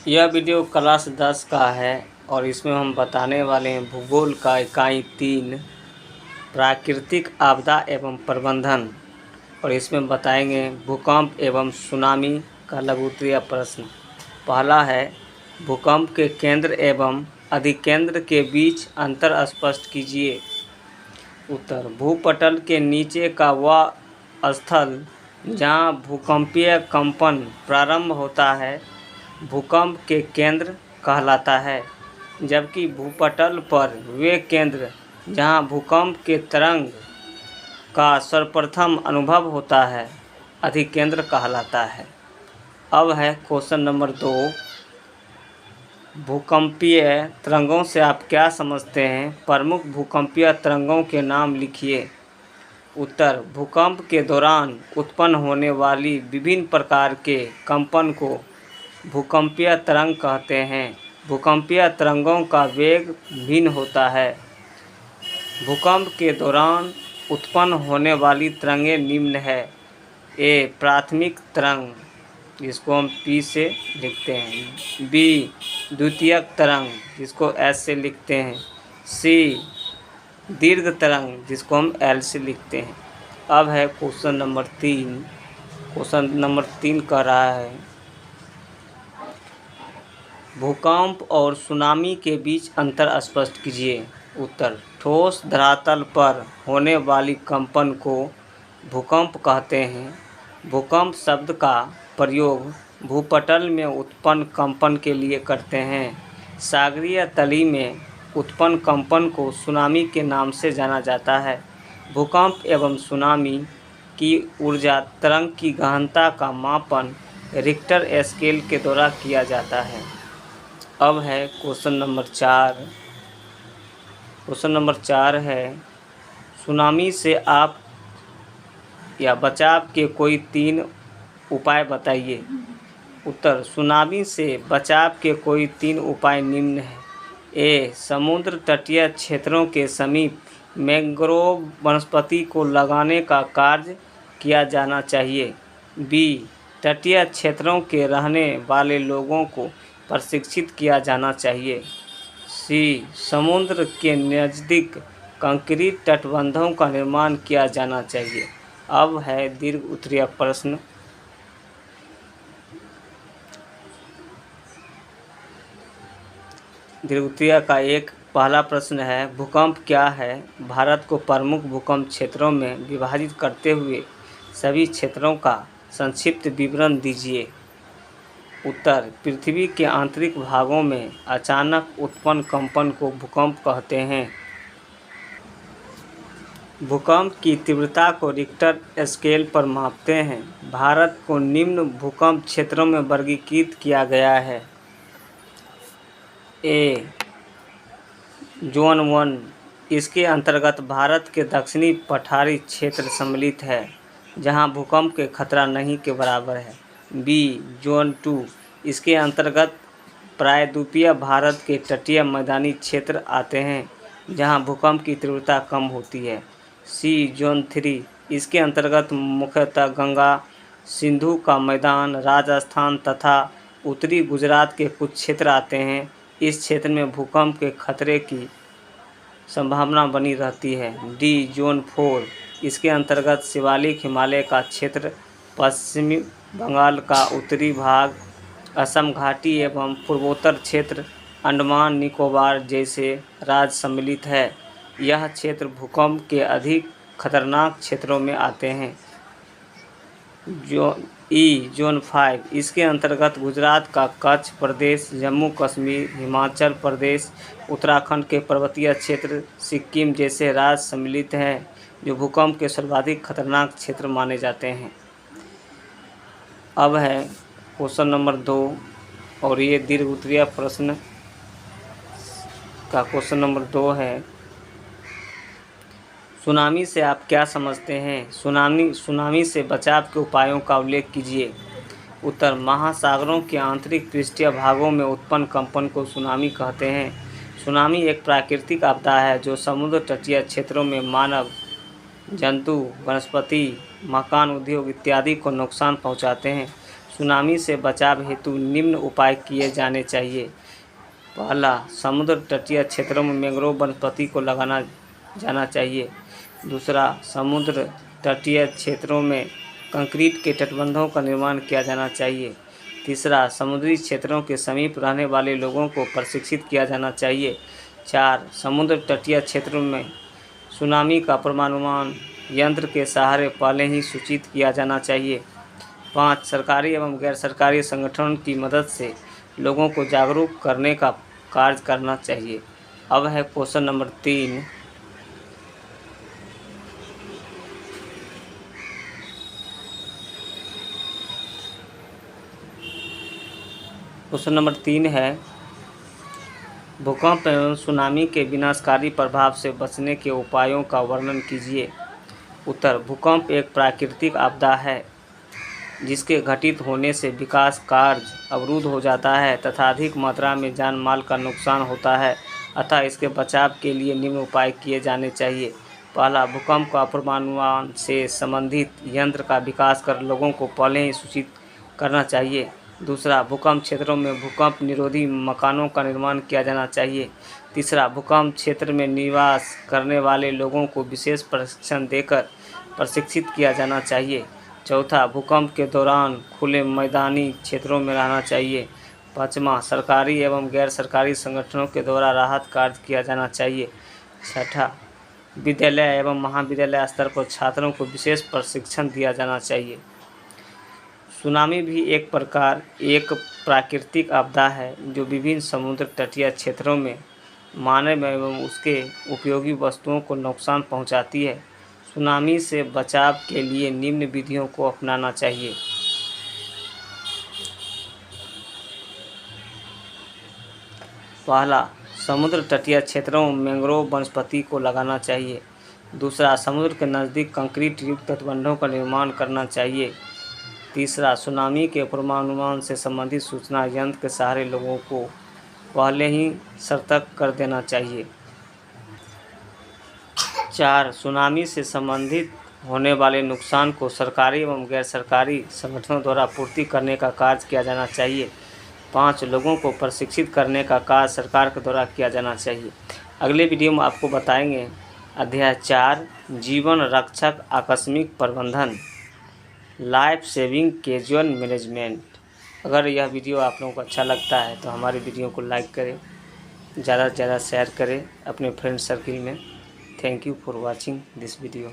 यह video class 10 का है और इसमें हम बताने वाले हैं भूगोल का इकाई 3 प्राकृतिक आपदा एवं प्रबंधन। और इसमें बताएंगे भूकंप एवं सुनामी का लघु उत्तरीय प्रश्न। पहला है, भूकंप के केंद्र एवं अधिकेंद्र के बीच अंतर स्पष्ट कीजिए। उत्तर, भूपटल के नीचे का वह स्थल जहाँ भूकंपीय कंपन प्रारंभ होता है भूकंप के केंद्र कहलाता है, जबकि भूपटल पर वे केंद्र जहाँ भूकंप के तरंग का सर्वप्रथम अनुभव होता है अधिकेंद्र कहलाता है। अब है क्वेश्चन नंबर 2, भूकंपीय तरंगों से आप क्या समझते हैं? प्रमुख भूकंपीय तरंगों के नाम लिखिए। उत्तर, भूकंप के दौरान उत्पन्न होने वाली विभिन्न प्रकार के कंपन को भूकंपीय तरंग कहते हैं। भूकंपीय तरंगों का वेग भिन्न होता है। भूकंप के दौरान उत्पन्न होने वाली तरंगें निम्न है। ए, प्राथमिक तरंग जिसको हम पी से लिखते हैं। बी, द्वितीयक तरंग जिसको एस से लिखते हैं। सी, दीर्घ तरंग जिसको हम एल से लिखते हैं। अब है क्वेश्चन नंबर 3। क्वेश्चन नंबर 3 कह रहा है, भूकंप और सुनामी के बीच अंतर स्पष्ट कीजिए। उत्तर, ठोस धरातल पर होने वाली कंपन को भूकंप कहते हैं। भूकंप शब्द का प्रयोग भूपटल में उत्पन्न कंपन के लिए करते हैं। सागरीय तली में उत्पन्न कंपन को सुनामी के नाम से जाना जाता है। भूकंप एवं सुनामी की ऊर्जा तरंग की गहनता का मापन रिक्टर स्केल के द्वारा किया जाता है। अब है क्वेश्चन नंबर 4। क्वेश्चन नंबर 4 है, सुनामी से आप या बचाव के कोई 3 उपाय बताइए। उत्तर, सुनामी से बचाव के कोई 3 उपाय निम्न हैं। ए, समुद्र तटीय क्षेत्रों के समीप मैंग्रोव वनस्पति को लगाने का कार्य किया जाना चाहिए। बी, तटीय क्षेत्रों के रहने वाले लोगों को प्रशिक्षित किया जाना चाहिए। सी, समुद्र के नज़दीक कंक्रीट तटबंधों का निर्माण किया जाना चाहिए। अब है दीर्घ उत्तरीय प्रश्न। दीर्घ उत्तरीय का एक पहला प्रश्न है, भूकंप क्या है? भारत को प्रमुख भूकंप क्षेत्रों में विभाजित करते हुए सभी क्षेत्रों का संक्षिप्त विवरण दीजिए। उत्तर, पृथ्वी के आंतरिक भागों में अचानक उत्पन्न कंपन को भूकंप कहते हैं। भूकंप की तीव्रता को रिक्टर स्केल पर मापते हैं। भारत को निम्न भूकंप क्षेत्रों में वर्गीकृत किया गया है। ए, जोन 1, इसके अंतर्गत भारत के दक्षिणी पठारी क्षेत्र सम्मिलित है जहां भूकंप के खतरा नहीं के बराबर है। बी, जोन 2, इसके अंतर्गत प्रायद्वीपीय भारत के तटीय मैदानी क्षेत्र आते हैं जहां भूकंप की तीव्रता कम होती है। सी, जोन 3, इसके अंतर्गत मुख्यतः गंगा सिंधु का मैदान, राजस्थान तथा उत्तरी गुजरात के कुछ क्षेत्र आते हैं। इस क्षेत्र में भूकंप के खतरे की संभावना बनी रहती है। डी, जोन 4, इसके अंतर्गत शिवालिक हिमालय का क्षेत्र, पश्चिमी बंगाल का उत्तरी भाग, असम घाटी एवं पूर्वोत्तर क्षेत्र, अंडमान निकोबार जैसे राज्य सम्मिलित है। यह क्षेत्र भूकंप के अधिक खतरनाक क्षेत्रों में आते हैं। जोन 5, इसके अंतर्गत गुजरात का कच्छ प्रदेश, जम्मू कश्मीर, हिमाचल प्रदेश, उत्तराखंड के पर्वतीय क्षेत्र, सिक्किम जैसे राज्य सम्मिलित हैं जो भूकंप के सर्वाधिक खतरनाक क्षेत्र माने जाते हैं। अब है क्वेश्चन नंबर 2 और ये दीर्घ उत्तरीय प्रश्न का क्वेश्चन नंबर 2 है, सुनामी से आप क्या समझते हैं? सुनामी से बचाव के उपायों का उल्लेख कीजिए। उत्तर, महासागरों के आंतरिक पृष्ठीय भागों में उत्पन्न कंपन को सुनामी कहते हैं। सुनामी एक प्राकृतिक आपदा है जो समुद्र तटीय क्षेत्रों में मानव, जंतु, वनस्पति, मकान, उद्योग इत्यादि को नुकसान पहुंचाते हैं। सुनामी से बचाव हेतु निम्न उपाय किए जाने चाहिए। पहला, समुद्र तटीय क्षेत्रों में मैंग्रोव वनस्पति को लगाना जाना चाहिए। दूसरा, समुद्र तटीय क्षेत्रों में कंक्रीट के तटबंधों का निर्माण किया जाना चाहिए। तीसरा, समुद्री क्षेत्रों के समीप रहने वाले लोगों को प्रशिक्षित किया जाना चाहिए। 4, समुद्र तटीय क्षेत्रों में सुनामी का पूर्वानुमान यंत्र के सहारे पहले ही सूचित किया जाना चाहिए। 5, सरकारी एवं गैर सरकारी संगठनों की मदद से लोगों को जागरूक करने का कार्य करना चाहिए। अब है क्वेश्चन नंबर 3। क्वेश्चन नंबर 3 है, भूकंप एवं सुनामी के विनाशकारी प्रभाव से बचने के उपायों का वर्णन कीजिए। उत्तर, भूकंप एक प्राकृतिक आपदा है जिसके घटित होने से विकास कार्य अवरुद्ध हो जाता है तथा अधिक मात्रा में जान माल का नुकसान होता है। अतः इसके बचाव के लिए निम्न उपाय किए जाने चाहिए। पहला, भूकंप का पूर्वानुमान से संबंधित यंत्र का विकास कर लोगों को पहले ही सूचित करना चाहिए। दूसरा, भूकंप क्षेत्रों में भूकंप निरोधी मकानों का निर्माण किया जाना चाहिए। तीसरा, भूकंप क्षेत्र में निवास करने वाले लोगों को विशेष प्रशिक्षण देकर प्रशिक्षित किया जाना चाहिए। चौथा, भूकंप के दौरान खुले मैदानी क्षेत्रों में रहना चाहिए। पाँचवां, सरकारी एवं गैर सरकारी संगठनों के द्वारा राहत कार्य किया जाना चाहिए। छठा, विद्यालय एवं महाविद्यालय स्तर पर छात्रों को विशेष प्रशिक्षण दिया जाना चाहिए। सुनामी भी एक प्राकृतिक आपदा है जो विभिन्न समुद्र तटीय क्षेत्रों में मानव एवं उसके उपयोगी वस्तुओं को नुकसान पहुंचाती है। सुनामी से बचाव के लिए निम्न विधियों को अपनाना चाहिए। पहला, समुद्र तटीय क्षेत्रों में मैंग्रोव वनस्पति को लगाना चाहिए। दूसरा, समुद्र के नज़दीक कंक्रीट युक्त तटबंधों का निर्माण करना चाहिए। तीसरा, सुनामी के पूर्वानुमान से संबंधित सूचना यंत्र के सहारे लोगों को पहले ही सतर्क कर देना चाहिए। 4, सुनामी से संबंधित होने वाले नुकसान को सरकारी एवं गैर सरकारी संगठनों द्वारा पूर्ति करने का कार्य किया जाना चाहिए। 5, लोगों को प्रशिक्षित करने का कार्य सरकार के द्वारा किया जाना चाहिए। अगले वीडियो में आपको बताएंगे अध्याय 4, जीवन रक्षक आकस्मिक प्रबंधन, लाइफ सेविंग कैजुअल मैनेजमेंट। अगर यह वीडियो आप लोगों को अच्छा लगता है तो हमारी वीडियो को लाइक करें, ज़्यादा से ज़्यादा शेयर करें अपने फ्रेंड सर्किल में। Thank you for watching this video.